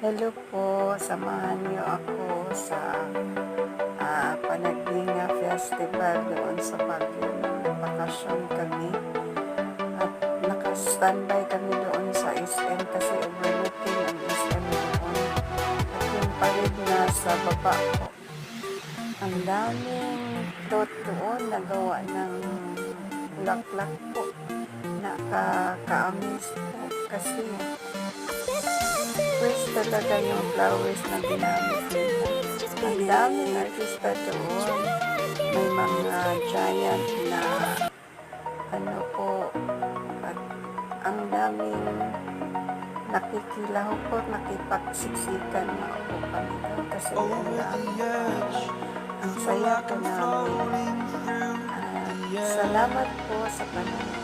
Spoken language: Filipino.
Hello po, samahan niyo ako sa Panagbenga Festival doon sa Baguio. Bakasyon kami at naka-standby kami doon sa SM kasi overlooking ang SM doon. At yung pared na sa baba po. Ang daming dot doon nagawa ng bulaklak po. Nakaka-amaze po kasi fresh talaga yung flowers na ginamit nila. Ang daming artista doon. May mga giant na ano po, at ang daming nakikilaw po, nakipagsiksikan na po kami doon kasi ang saya po namin. Salamat po sa panonood.